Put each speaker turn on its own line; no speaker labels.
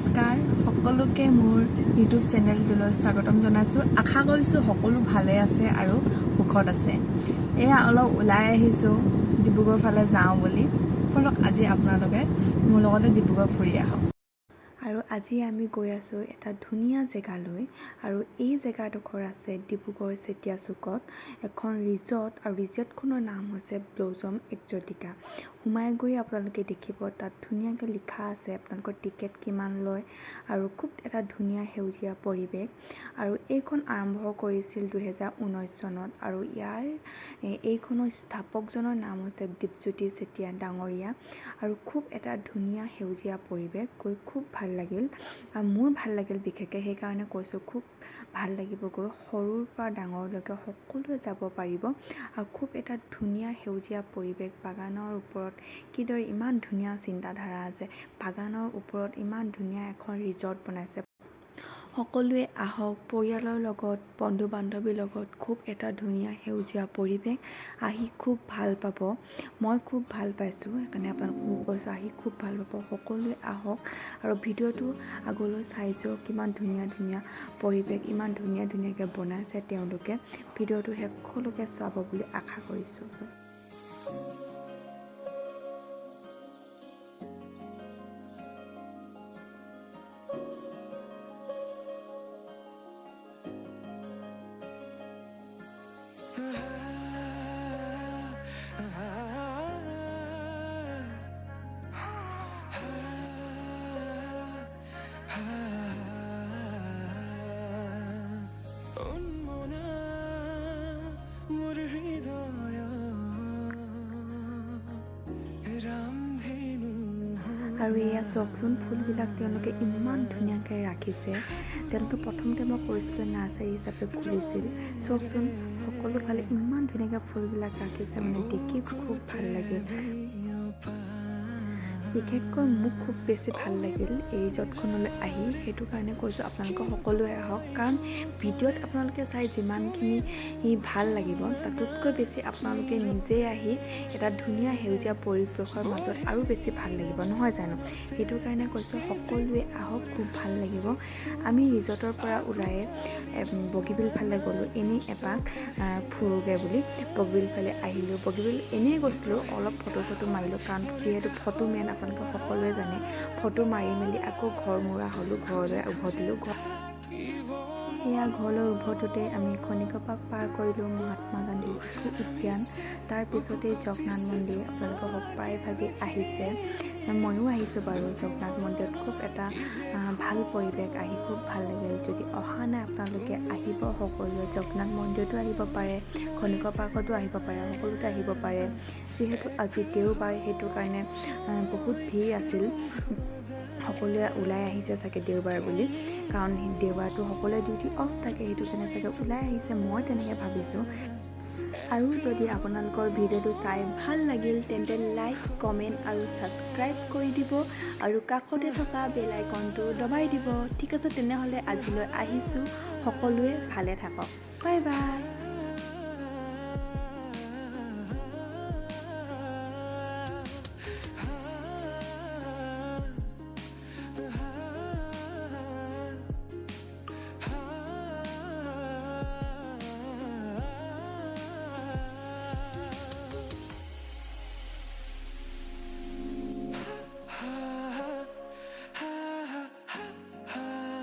নমস্কাৰ সকলোকে মোৰ ইউটিউব চেনেলটোলৈ স্বাগতম জনাইছোঁ। আশা কৰিছোঁ সকলো ভালে আছে আৰু সুখত আছে। এয়া অলপ ওলাই আহিছোঁ ডিব্ৰুগড় ফালে যাওঁ বুলি। বলক আজি আপোনালোকে মোৰ লগতে ডিব্ৰুগড় ফুৰি আহক। আৰু আজি আমি গৈ আছোঁ এটা ধুনীয়া জেগালৈ, আৰু এই জেগাডোখৰ আছে ডিব্ৰুগড় চেতিয়া চুকত এখন ৰিজৰ্ট, আৰু ৰিজৰ্টখনৰ নাম হৈছে ব্লজম এক্সটিকা। সোমাই গৈ আপোনালোকে দেখিব তাত ধুনীয়াকৈ লিখা আছে আপোনালোকৰ টিকেট কিমান লয়, আৰু খুব এটা ধুনীয়া সেউজীয়া পৰিৱেশ। আৰু এইখন আৰম্ভ কৰিছিল 2019 চনত, আৰু এইখনৰ স্থাপকজনৰ নাম হৈছে দীপজ্যোতি চেতিয়া ডাঙৰীয়া। আৰু খুব এটা ধুনীয়া সেউজীয়া পৰিৱেশ, গৈ খুব ভাল লাগিল। আৰু মোৰ ভাল লাগিল বিশেষকৈ সেইকাৰণে কৈছোঁ, খুব ভাল লাগিব গৈ। সৰুৰ পৰা ডাঙৰলৈকে সকলোৱে যাব পাৰিব। আৰু খুব এটা ধুনীয়া সেউজীয়া পৰিৱেশ, বাগানৰ ওপৰত কিদৰে ইমান ধুনীয়া চিন্তাধাৰা আছে, বাগানৰ ওপৰত ইমান ধুনীয়া এখন ৰিজৰ্ট বনাইছে। সকলোৱে আহক পৰিয়ালৰ লগত, বন্ধু বান্ধৱীৰ লগত। খুব এটা ধুনীয়া সেউজীয়া পৰিৱেশ, আহি খুব ভাল পাব। মই খুব ভাল পাইছোঁ, সেইকাৰণে আপোনালোকক কৈছোঁ আহি খুব ভাল পাব। সকলোৱে আহক আৰু ভিডিঅ'টো আগলৈ চাইছোঁ, কিমান ধুনীয়া ধুনীয়া পৰিৱেশ, ইমান ধুনীয়া ধুনীয়াকৈ বনাইছে তেওঁলোকে। ভিডিঅ'টো সকলোকে চাব বুলি আশা কৰিছোঁ। আৰু এয়া চাওকচোন, ফুলবিলাক তেওঁলোকে ইমান ধুনীয়াকৈ ৰাখিছে। তেওঁলোকে প্ৰথমতে মই কৈছিলোঁ নাৰ্চাৰী হিচাপে খুলিছিল। চাওকচোন সকলোফালে ইমান ধুনীয়াকৈ ফুলবিলাক ৰাখিছে, মানে দেখি খুব ভাল লাগিল। বিশেষকৈ মোক খুব বেছি ভাল লাগিল এই ৰিজৰ্টখনলৈ আহি, সেইটো কাৰণে কৈছোঁ আপোনালোকে সকলোৱে আহক। কাৰণ ভিডিঅ'ত আপোনালোকে চাই যিমানখিনি ভাল লাগিব, তাতোতকৈ বেছি আপোনালোকে নিজেই আহি এটা ধুনীয়া সেউজীয়া পৰিৱেশৰ মাজত আৰু বেছি ভাল লাগিব, নহয় জানো? সেইটো কাৰণে কৈছোঁ সকলোৱে আহক, খুব ভাল লাগিব। আমি ৰিজৰ্টৰ পৰা ওলাই বগীবিল ফালে গ'লোঁ, এনেই এপাক ফুৰোগৈ বুলি বগীবিল ফালে আহিলোঁ। বগীবিল এনেই গৈছিলোঁ, অলপ ফটো চটো মাৰিলোঁ, কাৰণ যিহেতু ফটো মেইন আপোনালোকে সকলোৱে জানে। ফটো মাৰি মেলি আকৌ ঘৰ মূৰা হ'লোঁ, ঘৰলৈ উভতিলোঁ। এয়া ঘৰলৈ উভতোতে আমি খনিকৰ পাৰ কৰিলোঁ, মহাত্মা গান্ধী শিশু উদ্যান, তাৰপিছতেই জগন্নাথ মন্দিৰ। আপোনালোকক প্ৰায়ভাগে আহিছে, ময়ো আহিছোঁ বাৰু। জগন্নাথ মন্দিৰত খুব এটা ভাল পৰিৱেশ, আহি খুব ভাল লাগিল। যদি অহা নাই আপোনালোকে আহিব সকলোৱে। জগন্নাথ মন্দিৰতো আহিব পাৰে, খনিকৰ পাৰ্কতো আহিব পাৰে, সকলোতে আহিব পাৰে। যিহেতু আজি দেওবাৰ, সেইটো কাৰণে বহুত ভিৰ আছিল। সকলোৱে ওলাই আহিছে চাগে দেওবাৰ বুলি, কাৰণ দেওবাৰটো সকলোৱে ডিউটি অফ থাকে, সেইটো কাৰণে চাগে ওলাই আহিছে, মই তেনেকৈ ভাবিছোঁ। আৰু যদি আপোনালোকৰ ভিডিঅ'টো চাই ভাল লাগিল, তেন্তে লাইক, কমেণ্ট আৰু ছাবস্ক্ৰাইব কৰি দিব, আৰু কাষতে থকা বেল আইকনটো দবাই দিব। ঠিক আছে, তেনেহ'লে আজিলৈ আহিছোঁ। সকলোৱে ভালে থাকক। Bye bye.